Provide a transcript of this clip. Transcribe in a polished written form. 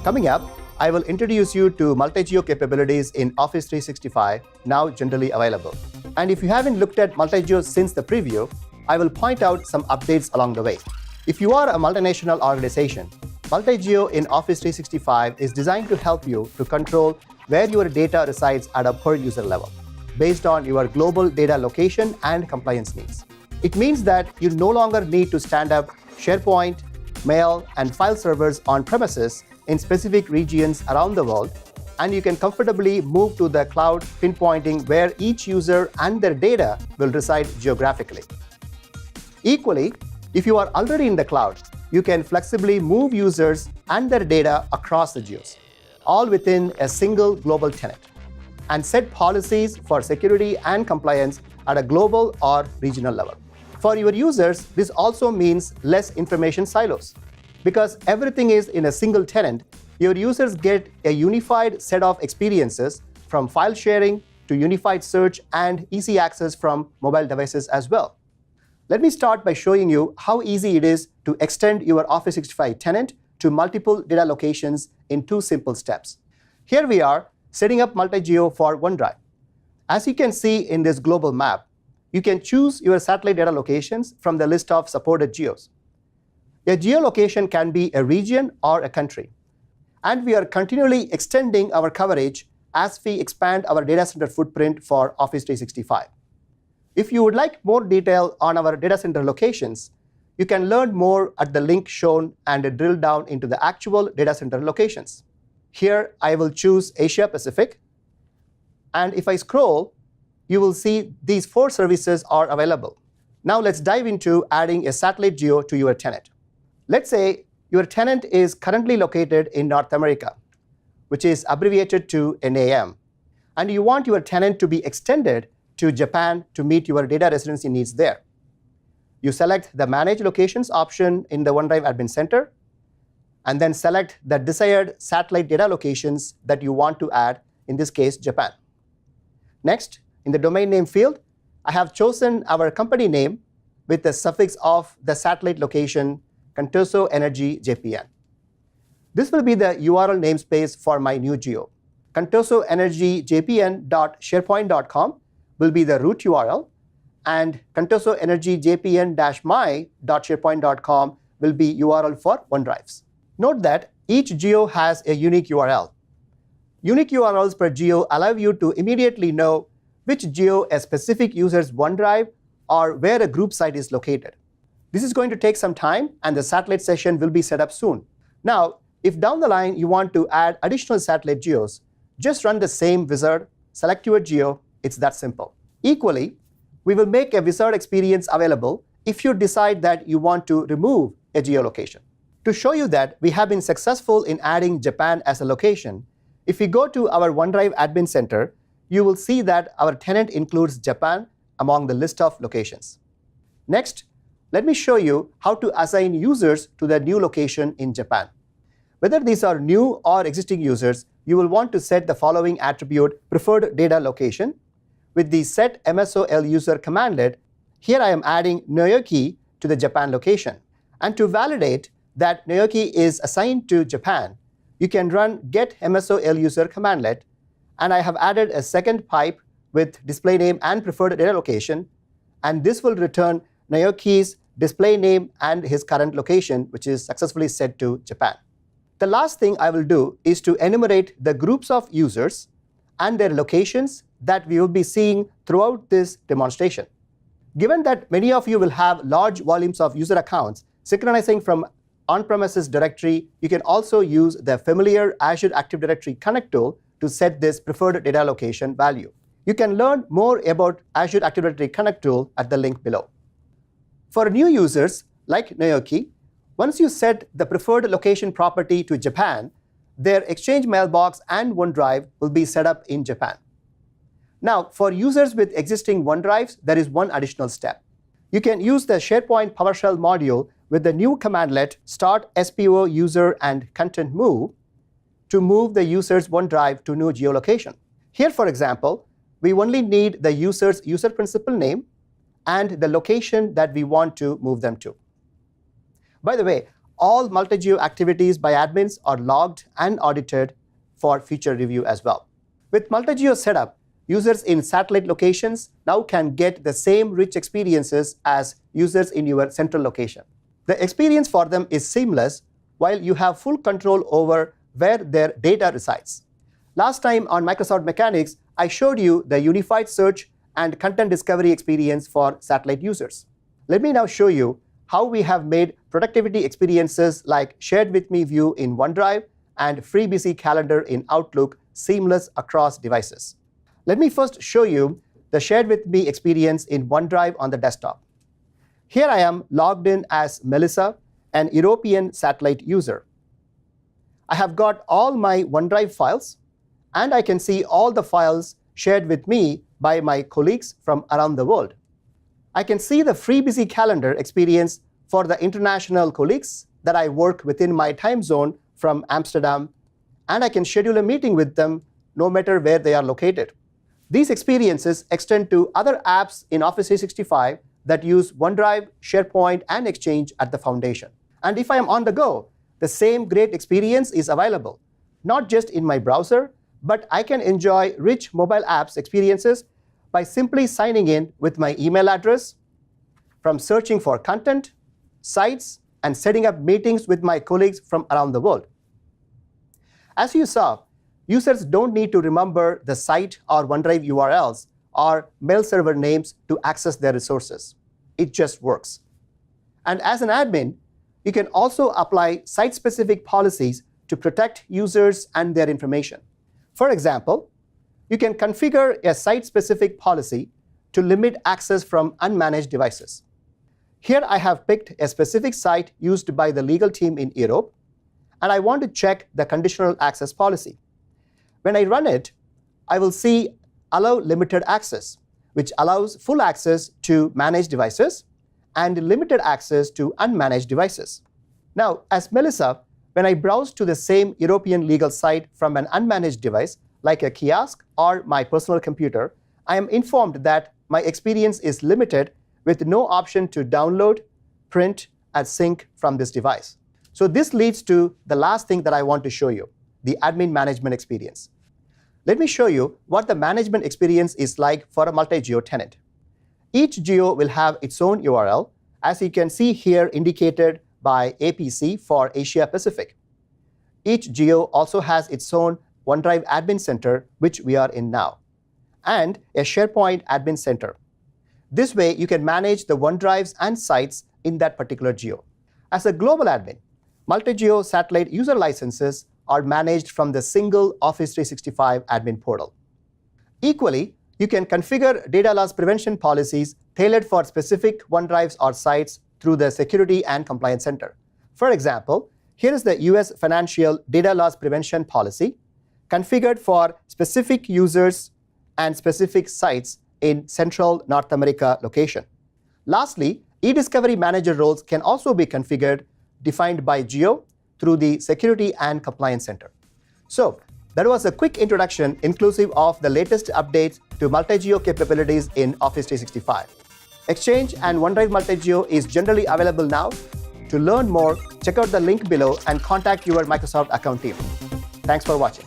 Coming up, I will introduce you to Multi Geo capabilities in Office 365, now generally available. And if you haven't looked at Multi Geo since the preview, I will point out some updates along the way. If you are a multinational organization, Multi Geo in Office 365 is designed to help you to control where your data resides at a per user level, based on your global data location and compliance needs. It means that you no longer need to stand up SharePoint, mail, and file servers on premises in specific regions around the world, and you can comfortably move to the cloud, pinpointing where each user and their data will reside geographically. Equally, if you are already in the cloud, you can flexibly move users and their data across the geos, all within a single global tenant, and set policies for security and compliance at a global or regional level. For your users, this also means less information silos. Because everything is in a single tenant, your users get a unified set of experiences, from file sharing to unified search and easy access from mobile devices as well. Let me start by showing you how easy it is to extend your Office 365 tenant to multiple data locations in 2 simple steps. Here we are setting up Multi Geo for OneDrive. As you can see in this global map, you can choose your satellite data locations from the list of supported geos. A geolocation can be a region or a country. And we are continually extending our coverage as we expand our data center footprint for Office 365. If you would like more detail on our data center locations, you can learn more at the link shown and drill down into the actual data center locations. Here, I will choose Asia Pacific. And if I scroll, you will see these 4 services are available. Now let's dive into adding a satellite geo to your tenant. Let's say your tenant is currently located in North America, which is abbreviated to NAM, and you want your tenant to be extended to Japan to meet your data residency needs there. You select the Manage Locations option in the OneDrive Admin Center, and then select the desired satellite data locations that you want to add, in this case, Japan. Next, in the domain name field, I have chosen our company name with the suffix of the satellite location, Contoso Energy JPN. This will be the URL namespace for my new geo. contosoenergyjpn.sharepoint.com will be the root URL, and contosoenergyjpn-my.sharepoint.com will be URL for OneDrives. Note that each geo has a unique URL. Unique URLs per geo allow you to immediately know which geo a specific user's OneDrive or where a group site is located. This is going to take some time, and the satellite session will be set up soon. Now, if down the line you want to add additional satellite geos, just run the same wizard, select your geo. It's that simple. Equally, we will make a wizard experience available if you decide that you want to remove a geolocation. To show you that we have been successful in adding Japan as a location, if we go to our OneDrive Admin Center, you will see that our tenant includes Japan among the list of locations. Next, let me show you how to assign users to the new location in Japan. Whether these are new or existing users, you will want to set the following attribute, preferred data location. With the set MSOL user commandlet, here I am adding Naoki to the Japan location. And to validate that Naoki is assigned to Japan, you can run get MSOL user commandlet, and I have added a second pipe with display name and preferred data location, and this will return Naoki's display name and his current location, which is successfully set to Japan. The last thing I will do is to enumerate the groups of users and their locations that we will be seeing throughout this demonstration. Given that many of you will have large volumes of user accounts synchronizing from on-premises directory, you can also use the familiar Azure Active Directory Connect tool to set this preferred data location value. You can learn more about Azure Active Directory Connect tool at the link below. For new users, like Naoki, once you set the preferred location property to Japan, their Exchange mailbox and OneDrive will be set up in Japan. Now, for users with existing OneDrives, there is one additional step. You can use the SharePoint PowerShell module with the new commandlet start SPO user and content move to move the user's OneDrive to new geolocation. Here, for example, we only need the user's user principal name and the location that we want to move them to. By the way, all Multi Geo activities by admins are logged and audited for future review as well. With Multi Geo setup, users in satellite locations now can get the same rich experiences as users in your central location. The experience for them is seamless, while you have full control over where their data resides. Last time on Microsoft Mechanics, I showed you the unified search and content discovery experience for satellite users. Let me now show you how we have made productivity experiences like Shared With Me view in OneDrive and FreeBC Calendar in Outlook seamless across devices. Let me first show you the Shared With Me experience in OneDrive on the desktop. Here I am logged in as Melissa, an European satellite user. I have got all my OneDrive files, and I can see all the files shared with me by my colleagues from around the world. I can see the FreeBC Calendar experience for the international colleagues that I work within my time zone from Amsterdam, and I can schedule a meeting with them no matter where they are located. These experiences extend to other apps in Office 365 that use OneDrive, SharePoint, and Exchange at the foundation. And if I am on the go, the same great experience is available, not just in my browser, but I can enjoy rich mobile apps experiences by simply signing in with my email address, from searching for content, sites, and setting up meetings with my colleagues from around the world. As you saw, users don't need to remember the site or OneDrive URLs or mail server names to access their resources. It just works. And as an admin, you can also apply site-specific policies to protect users and their information. For example, you can configure a site-specific policy to limit access from unmanaged devices. Here I have picked a specific site used by the legal team in Europe, and I want to check the conditional access policy. When I run it, I will see Allow Limited Access, which allows full access to managed devices and limited access to unmanaged devices. Now, as Melissa, when I browse to the same European legal site from an unmanaged device, like a kiosk or my personal computer, I am informed that my experience is limited with no option to download, print, and sync from this device. So this leads to the last thing that I want to show you, the admin management experience. Let me show you what the management experience is like for a multi-geo tenant. Each geo will have its own URL, as you can see here indicated by APC for Asia Pacific. Each geo also has its own OneDrive Admin Center, which we are in now, and a SharePoint Admin Center. This way, you can manage the OneDrives and sites in that particular geo. As a global admin, multi-geo satellite user licenses are managed from the single Office 365 admin portal. Equally, you can configure data loss prevention policies tailored for specific OneDrives or sites through the Security and Compliance Center. For example, here is the US Financial Data Loss Prevention Policy, configured for specific users and specific sites in Central North America location. Lastly, eDiscovery Manager roles can also be configured, defined by geo, through the Security and Compliance Center. So, that was a quick introduction inclusive of the latest updates to multi-geo capabilities in Office 365. Exchange and OneDrive Multi-Geo is generally available now. To learn more, check out the link below and contact your Microsoft account team. Thanks for watching.